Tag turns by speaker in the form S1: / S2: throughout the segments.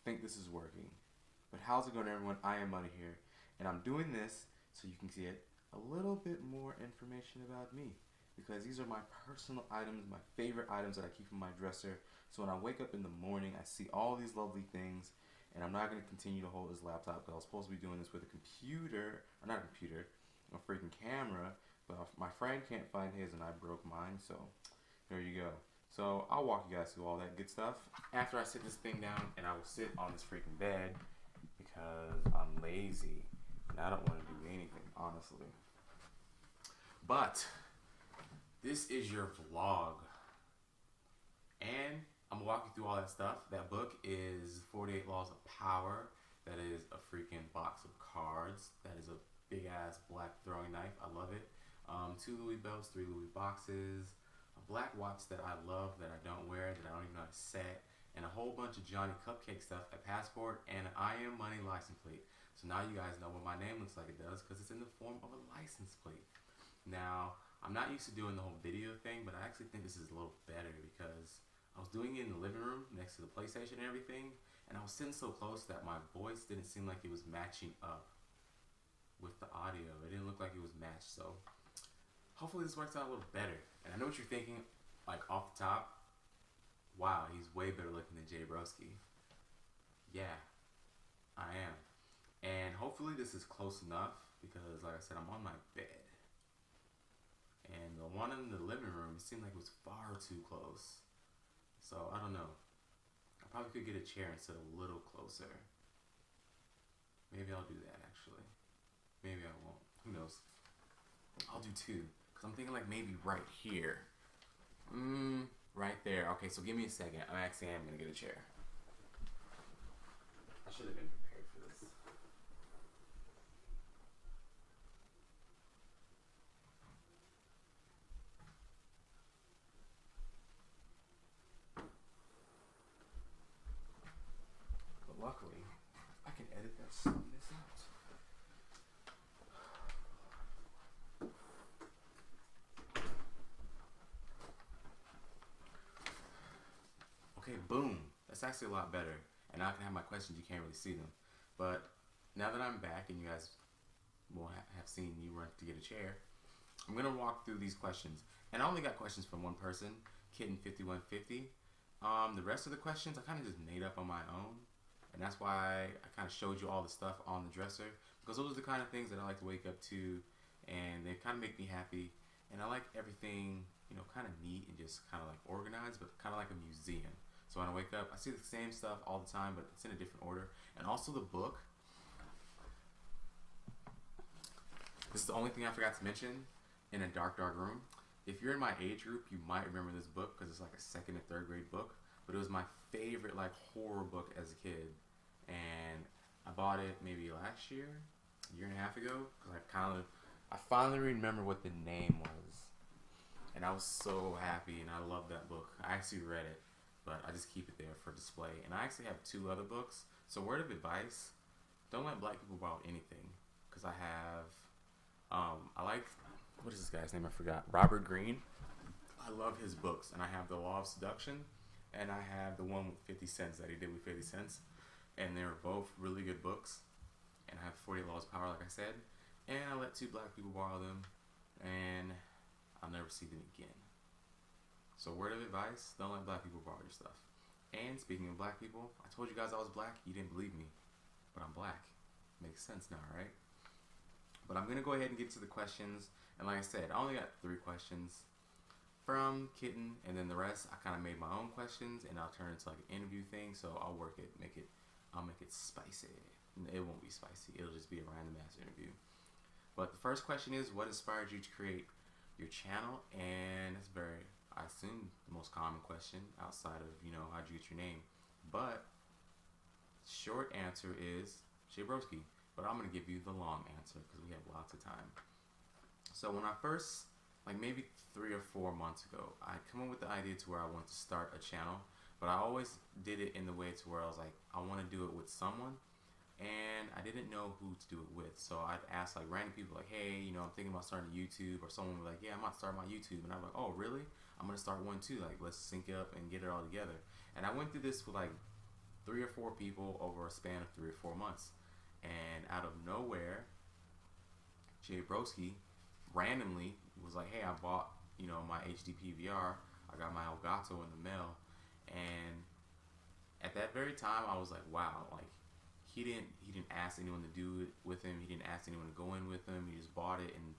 S1: think this is working. But how's it going, everyone? I am Money here, and I'm doing this so you can get a little bit more information about me. Because these are my personal items, my favorite items that I keep in my dresser. So when I wake up in the morning, I see all these lovely things, and I'm not going to continue to hold this laptop because I was supposed to be doing this with a computer, or not a computer, a freaking camera. But my friend can't find his, and I broke mine, so there you go. So I'll walk you guys through all that good stuff after I sit this thing down, and I will sit on this freaking bed because I'm lazy and I don't want to do anything, honestly. But this is your vlog, and I'm gonna walk you through all that stuff. That book is 48 Laws of Power. That is a freaking box of cards. That is a big ass black throwing knife. I love it. 2 Louis belts, 3 Louis boxes, a black watch that I love that I don't wear, that I don't even know how to set, and a whole bunch of Johnny Cupcake stuff, a passport, and an I-AM-Money license plate. So now you guys know what my name looks like it does because it's in the form of a license plate. Now, I'm not used to doing the whole video thing, but I actually think this is a little better because I was doing it in the living room next to the PlayStation and everything, and I was sitting so close that my voice didn't seem like it was matching up with the audio. It didn't look like it was matched, so hopefully this works out a little better. And I know what you're thinking, like off the top, wow, he's way better looking than Jay Broski. Yeah, I am. And hopefully this is close enough because, like I said, I'm on my bed. And the one in the living room, it seemed like it was far too close. So, I don't know. I probably could get a chair and sit a little closer. Maybe I'll do that, actually. Maybe I won't. Who knows? I'll do two. Because I'm thinking like maybe right here. Right there. Okay, so give me a second. I actually am going to get a chair. I should have been prepared for this. But luckily, I can edit this out. Okay, boom. That's actually a lot better. And now I can have my questions. You can't really see them. But now that I'm back and you guys will have seen me run to get a chair, I'm going to walk through these questions. And I only got questions from one person, Kitten5150. The rest of the questions I kind of just made up on my own. And that's why I kind of showed you all the stuff on the dresser. Because those are the kind of things that I like to wake up to. And they kind of make me happy. And I like everything, you know, kind of neat and just kind of like organized, but kind of like a museum. So when I wake up, I see the same stuff all the time, but it's in a different order. And also the book. This is the only thing I forgot to mention in a dark, dark room. If you're in my age group, you might remember this book because it's like a 2nd and 3rd grade book. But it was my favorite like horror book as a kid. And I bought it maybe last year, a year and a half ago. Because I finally remember what the name was. And I was so happy and I love that book. I actually read it, but I just keep it there for display. And I actually have 2 other books. So word of advice, don't let black people borrow anything. Because I have, I like, what is this guy's name? I forgot. Robert Greene. I love his books. And I have The Law of Seduction. And I have the one with 50 cents that he did with 50 cents. And they're both really good books. And I have 48 Laws of Power, like I said. And I let 2 black people borrow them. And I'll never see them again. So word of advice, don't let black people borrow your stuff. And speaking of black people, I told you guys I was black. You didn't believe me. But I'm black. Makes sense now, right? But I'm going to go ahead and get to the questions. And like I said, I only got 3 questions from Kitten. And then the rest, I kind of made my own questions. And I'll turn it into like an interview thing. So I'll work it, I'll make it spicy. It won't be spicy. It'll just be a random ass interview. But the first question is, what inspired you to create your channel? And it's very, I assume, the most common question outside of, you know, how'd you get your name? But short answer is Jay Broski. But I'm going to give you the long answer because we have lots of time. So when I first, like maybe 3 or 4 months ago, I come up with the idea to where I wanted to start a channel. But I always did it in the way to where I was like, I want to do it with someone. And I didn't know who to do it with. So I'd ask like random people like, hey, you know, I'm thinking about starting YouTube. Or someone would be like, yeah, I'm about to start my YouTube. And I'm like, oh, really? I'm going to start one too. Like, let's sync up and get it all together. And I went through this with like 3 or 4 people over a span of 3 or 4 months. And out of nowhere, Jay Broski randomly was like, "Hey, I bought my HD PVR. I got my Elgato in the mail." And at that very time, I was like, "Wow!" Like he didn't ask anyone to do it with him. He didn't ask anyone to go in with him. He just bought it and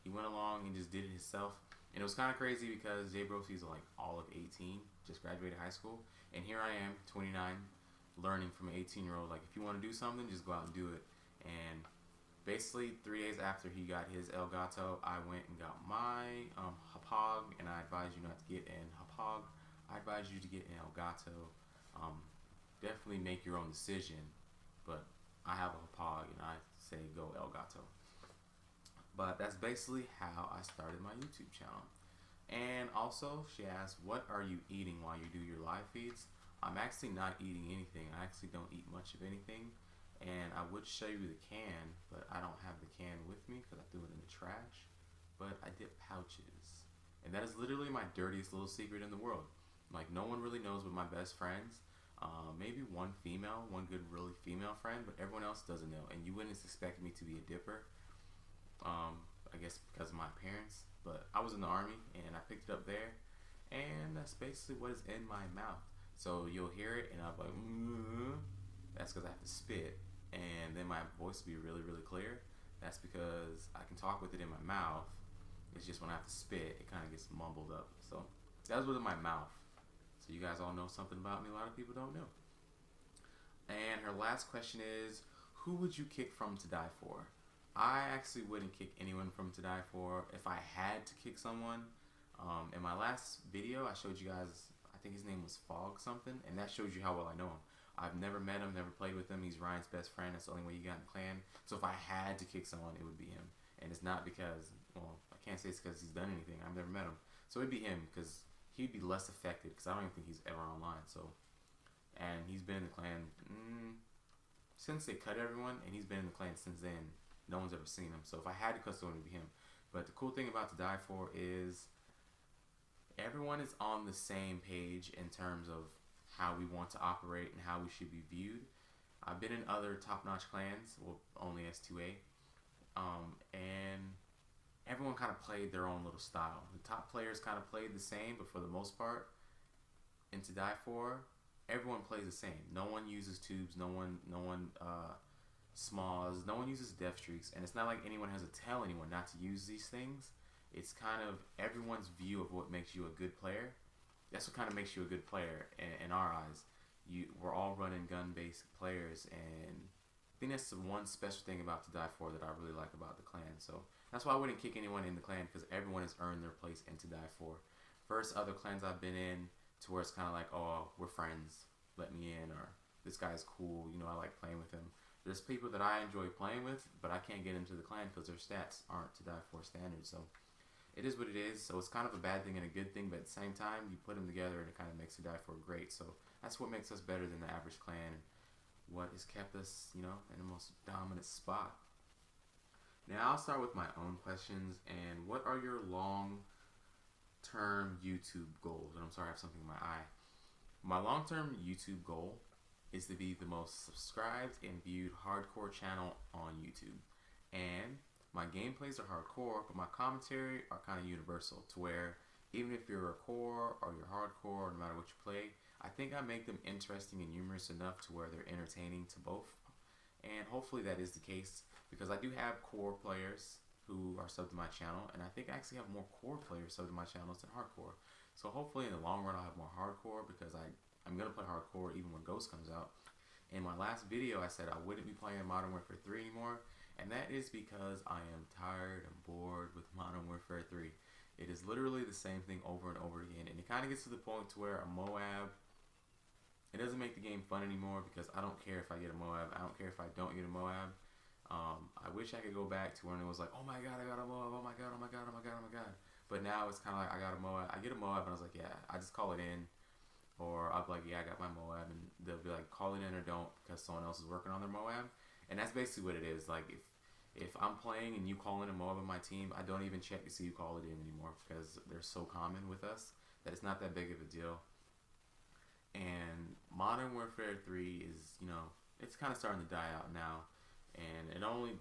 S1: he went along and just did it himself. And it was kind of crazy because Jay Broski's like all of 18, just graduated high school, and here I am, 29, learning from an 18-year-old. Like, if you want to do something, just go out and do it. And basically 3 days after he got his Elgato, I went and got my Hapog, and I advise you not to get an Hapog. I advise you to get an Elgato. Definitely make your own decision, but I have a Hapog and I say go Elgato. But that's basically how I started my YouTube channel. And also, she asked, what are you eating while you do your live feeds? I'm actually not eating anything. I actually don't eat much of anything. And I would show you the can, but I don't have the can with me because I threw it in the trash. But I dip pouches. And that is literally my dirtiest little secret in the world. Like, no one really knows but my best friends. Maybe one good really female friend, but everyone else doesn't know. And you wouldn't expect me to be a dipper. I guess because of my parents, but I was in the Army and I picked it up there, and that's basically what is in my mouth. So you'll hear it and I'm like, that's because I have to spit, and then my voice will be really, really clear. That's because I can talk with it in my mouth. It's just when I have to spit, it kind of gets mumbled up. So that was within my mouth. So you guys all know something about me a lot of people don't know. And her last question is, who would you kick from To Die For? I actually wouldn't kick anyone from To Die For. If I had to kick someone, in my last video I showed you guys, I think his name was Fog something, and that shows you how well I know him. I've never met him, never played with him. He's Ryan's best friend. That's the only way he got in the clan. So if I had to kick someone, it would be him. And it's not because, well, I can't say it's because he's done anything. I've never met him. So it'd be him because he'd be less affected because I don't even think he's ever online. So, and he's been in the clan since they cut everyone, and he's been in the clan since then. No one's ever seen him. So if I had to cut someone, it would be him. But the cool thing about To Die For is everyone is on the same page in terms of how we want to operate and how we should be viewed. I've been in other top-notch clans, well, only S2A, and everyone kind of played their own little style. The top players kind of played the same, but for the most part, in To Die For, everyone plays the same. No one uses tubes. No one smalls. No one uses death streaks, and it's not like anyone has to tell anyone not to use these things. It's kind of everyone's view of what makes you a good player. That's what kind of makes you a good player in our eyes. We're all running gun-based players, and I think that's the one special thing about To Die For that I really like about the clan. So that's why I wouldn't kick anyone in the clan, because everyone has earned their place in To Die For. First other clans I've been in to where it's kind of like, oh, we're friends, let me in, or this guy's cool, I like playing with him. There's people that I enjoy playing with, but I can't get into the clan because their stats aren't To Die For standards. So it is what it is. So it's kind of a bad thing and a good thing, but at the same time, you put them together and it kind of makes To Die For great. So that's what makes us better than the average clan, and what has kept us, in the most dominant spot. Now I'll start with my own questions. And what are your long-term YouTube goals? And I'm sorry, I have something in my eye. My long-term YouTube goal is to be the most subscribed and viewed hardcore channel on YouTube. And my gameplays are hardcore, but my commentary are kind of universal, to where even if you're a core or you're hardcore, or no matter what you play, I think I make them interesting and humorous enough to where they're entertaining to both. And hopefully that is the case, because I do have core players who are subbed to my channel, and I think I actually have more core players subbed to my channels than hardcore. So hopefully in the long run I'll have more hardcore, because I'm going to play hardcore even when Ghost comes out. In my last video I said I wouldn't be playing Modern Warfare 3 anymore, and that is because I am tired and bored with Modern Warfare 3. It is literally the same thing over and over again, and it kind of gets to the point to where a Moab, it doesn't make the game fun anymore, because I don't care if I get a Moab, I don't care if I don't get a Moab. I wish I could go back to when it was like, oh my god, I got a Moab, oh my god, oh my god, oh my god, oh my god. But now it's kind of like, I got a Moab, I get a Moab, and I was like, yeah, I just call it in. Or I'll be like, yeah, I got my Moab, and they'll be like, call it in or don't, because someone else is working on their Moab. And that's basically what it is. Like, if I'm playing and you call in a Moab on my team, I don't even check to see you call it in anymore, because they're so common with us that it's not that big of a deal. And Modern Warfare 3 is, it's kind of starting to die out now, and it only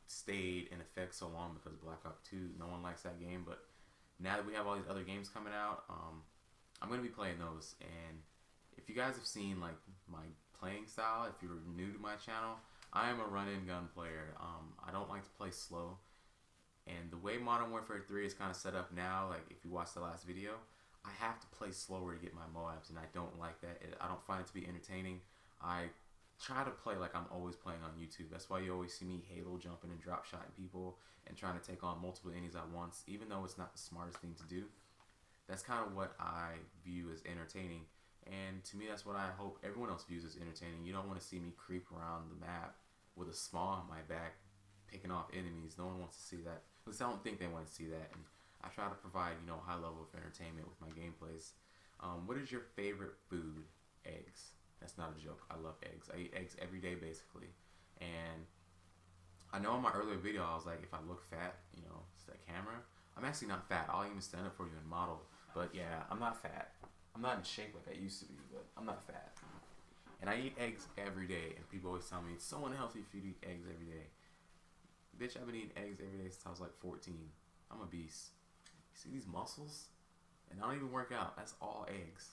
S1: stayed in effect so long because Black Ops 2, no one likes that game, but now that we have all these other games coming out, I'm going to be playing those, and if you guys have seen, like, my playing style, if you're new to my channel, I am a run-and gun player. I don't like to play slow, and the way Modern Warfare 3 is kind of set up now, like, if you watch the last video, I have to play slower to get my MOABs, and I don't like that. I don't find it to be entertaining. I try to play like I'm always playing on YouTube. That's why you always see me Halo jumping and drop shotting people and trying to take on multiple enemies at once, even though it's not the smartest thing to do. That's kind of what I view as entertaining, and to me that's what I hope everyone else views as entertaining. You don't want to see me creep around the map with a small on my back picking off enemies. No one wants to see that. At least I don't think they want to see that, and I try to provide, a high level of entertainment with my gameplays. What is your favorite food? Eggs. That's not a joke. I love eggs. I eat eggs every day, basically. And I know in my earlier video, I was like, if I look fat, it's that camera. I'm actually not fat. I'll even stand up for you and model. But yeah, I'm not fat. I'm not in shape like I used to be, but I'm not fat. And I eat eggs every day, and people always tell me, it's so unhealthy if you eat eggs every day. Bitch, I've been eating eggs every day since I was like 14. I'm a beast. See these muscles? And I don't even work out. That's all eggs.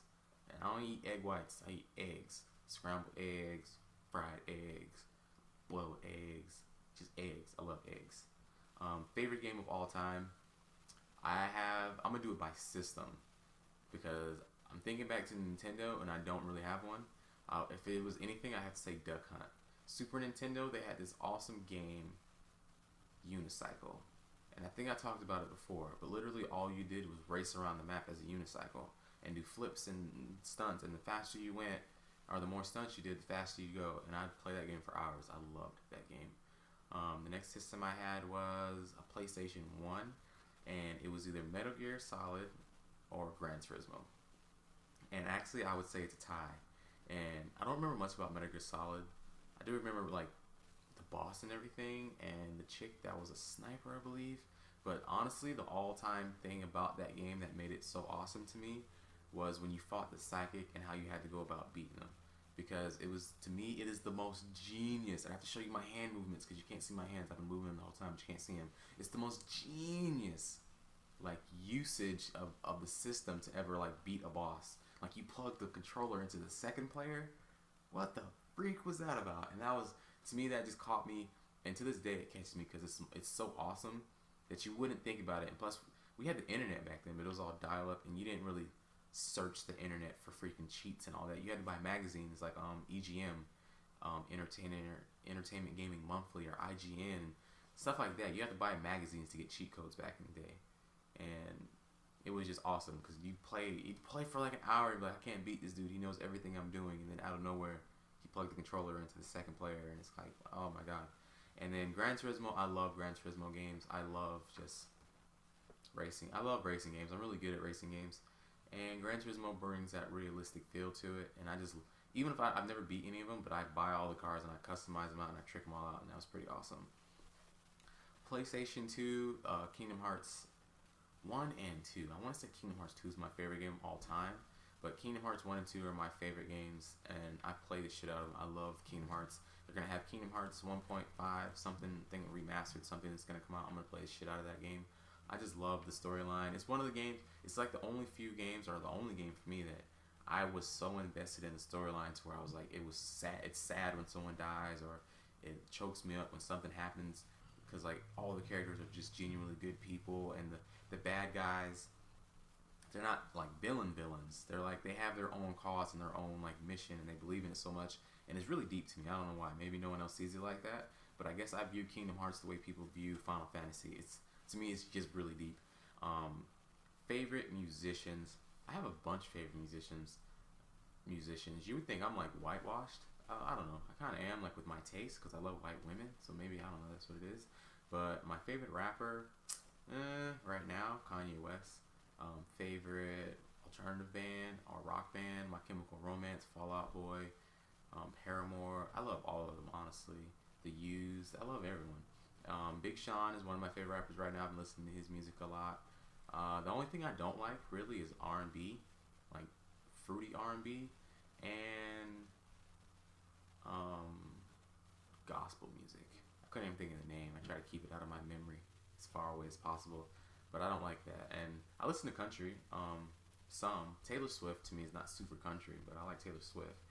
S1: And I don't eat egg whites. I eat eggs. Scrambled eggs, fried eggs, boiled eggs, just eggs. I love eggs. Favorite game of all time? I'm going to do it by system, because I'm thinking back to Nintendo and I don't really have one. If it was anything, I have to say Duck Hunt. Super Nintendo, they had this awesome game, Unicycle. And I think I talked about it before, but literally all you did was race around the map as a unicycle and do flips and stunts, and the faster you went, or the more stunts you did, the faster you go, and I'd play that game for hours. I loved that game. The next system I had was a PlayStation 1, and it was either Metal Gear Solid or Gran Turismo. And actually, I would say it's a tie. And I don't remember much about Metal Gear Solid. I do remember, like, boss and everything, and the chick that was a sniper, I believe. But honestly, the all-time thing about that game that made it so awesome to me was when you fought the psychic and how you had to go about beating them. Because it was, to me, it is the most genius. I have to show you my hand movements because you can't see my hands. I've been moving them the whole time, but you can't see them. It's the most genius, like, usage of the system to ever, like, beat a boss. Like, you plug the controller into the second player. What the freak was that about? And that was, to me, that just caught me, and to this day it catches me because it's so awesome that you wouldn't think about it. And plus, we had the internet back then, but it was all dial-up, and you didn't really search the internet for freaking cheats and all that. You had to buy magazines like EGM, Entertainment Gaming Monthly, or IGN, stuff like that. You had to buy magazines to get cheat codes back in the day, and it was just awesome because you'd play for like an hour, but I can't beat this dude. He knows everything I'm doing, and then out of nowhere, plug the controller into the second player, and it's like, oh my god. And then Gran Turismo, I love Gran Turismo games. I love just racing. I love racing games. I'm really good at racing games, and Gran Turismo brings that realistic feel to it. And I just, even if I've never beat any of them, but I buy all the cars and I customize them out and I trick them all out, and that was pretty awesome. PlayStation 2, Kingdom Hearts 1 and 2. I want to say Kingdom Hearts 2 is my favorite game of all time. But Kingdom Hearts 1 and 2 are my favorite games, and I play the shit out of them. I love Kingdom Hearts. They're going to have Kingdom Hearts 1.5, something remastered, something that's going to come out. I'm going to play the shit out of that game. I just love the storyline. It's one of the games, it's like the only few games, or the only game for me that I was so invested in the storyline to where I was like, it was sad. It's sad when someone dies, or it chokes me up when something happens, because like all the characters are just genuinely good people, and the bad guys, they're not like villains. They're like, they have their own cause and their own like mission, and they believe in it so much, and it's really deep to me. I don't know why. Maybe no one else sees it like that, but I guess I view Kingdom Hearts the way people view Final Fantasy. To me, it's just really deep. Favorite musicians. I have a bunch of favorite musicians. You would think I'm like whitewashed. I don't know. I kind of am, like, with my taste, because I love white women. So maybe, I don't know, that's what it is. But my favorite rapper, right now, Kanye West. Favorite alternative band or rock band, My Chemical Romance, Fall Out Boy, Paramore. I love all of them, honestly. The Used. I love everyone. Big Sean is one of my favorite rappers right now. I've been listening to his music a lot. The only thing I don't like really is R&B, like fruity R&B, and gospel music. I couldn't even think of the name. I try to keep it out of my memory as far away as possible, but I don't like that. And I listen to country. Some Taylor Swift to me is not super country, but I like Taylor Swift.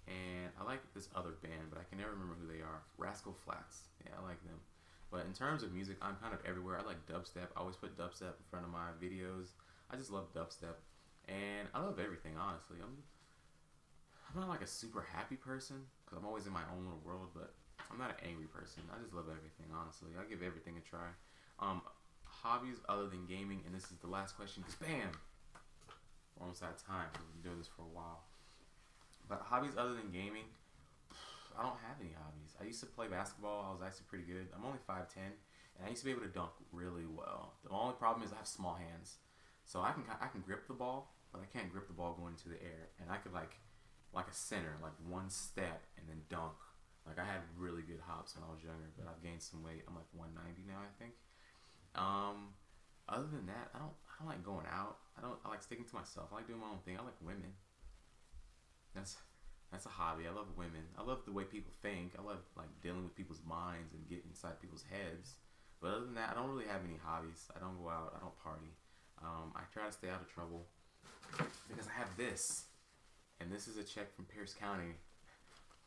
S1: And I like this other band, but I can never remember who they are. Rascal Flatts. Yeah, I like them. But in terms of music, I'm kind of everywhere. I like dubstep. I always put dubstep in front of my videos. I just love dubstep. And I love everything, honestly. I'm not like a super happy person because I'm always in my own little world, but I'm not an angry person. I just love everything, honestly. I give everything a try. Hobbies other than gaming, and this is the last question because bam! We're almost out of time because we've been doing this for a while. But hobbies other than gaming, I don't have any hobbies. I used to play basketball. I was actually pretty good. I'm only 5'10", and I used to be able to dunk really well. The only problem is I have small hands. So I can grip the ball, but I can't grip the ball going into the air. And I could like a center, like one step and then dunk. Like I had really good hops when I was younger, but I've gained some weight. I'm like 190 now, I think. Other than that, I don't like going out. I like sticking to myself. I like doing my own thing. I like women. That's a hobby. I love women. I love the way people think. I love like dealing with people's minds and getting inside people's heads. But other than that, I don't really have any hobbies. I don't go out. I don't party. I try to stay out of trouble because I have this, and this is a check from Pierce County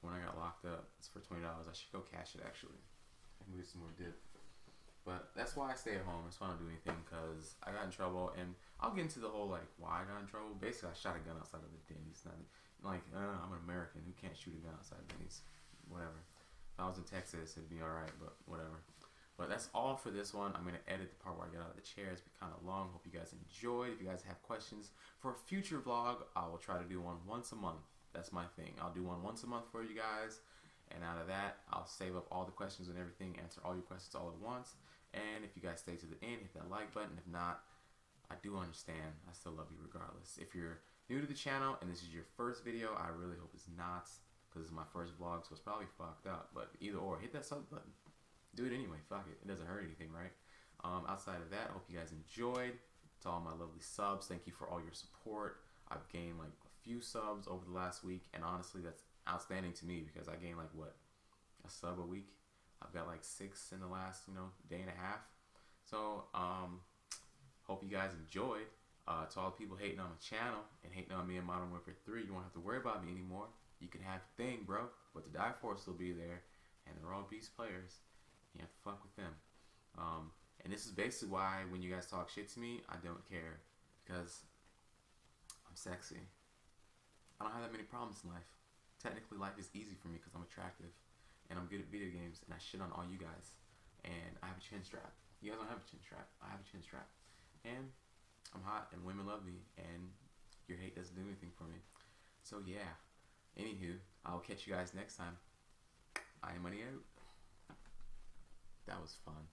S1: when I got locked up. It's for $20. I should go cash it actually. I can do some more dip. But that's why I stay at home. That's why I don't do anything because I got in trouble, and I'll get into the whole like why I got in trouble. Basically, I shot a gun outside of the Denny's. Not like I'm an American who can't shoot a gun outside of Denny's. Whatever. If I was in Texas, it'd be all right, but whatever. But that's all for this one. I'm going to edit the part where I get out of the chair. It's been kind of long. Hope you guys enjoyed. If you guys have questions for a future vlog, I will try to do one once a month. That's my thing. I'll do one once a month for you guys. And out of that, I'll save up all the questions and everything, answer all your questions all at once. And if you guys stay to the end, hit that like button. If not, I do understand. I still love you regardless. If you're new to the channel and this is your first video, I really hope it's not, because it's my first vlog, so it's probably fucked up. But either or, hit that sub button. Do it anyway, fuck it. It doesn't hurt anything, right? Outside of that, I hope you guys enjoyed. To all my lovely subs, thank you for all your support. I've gained like a few subs over the last week, and honestly, that's outstanding to me because I gained like what? A sub a week? I've got like 6 in the last, day and a half. So, hope you guys enjoyed. To all the people hating on the channel and hating on me in Modern Warfare 3, you won't have to worry about me anymore. You can have the thing, bro, but the Die Force will be there, and they're all beast players. You have to fuck with them. And this is basically why when you guys talk shit to me, I don't care. Because I'm sexy. I don't have that many problems in life. Technically, life is easy for me because I'm attractive. And I'm good at video games. And I shit on all you guys. And I have a chin strap. You guys don't have a chin strap. I have a chin strap. And I'm hot and women love me. And your hate doesn't do anything for me. So yeah. Anywho, I'll catch you guys next time. I-AM-MNY out. That was fun.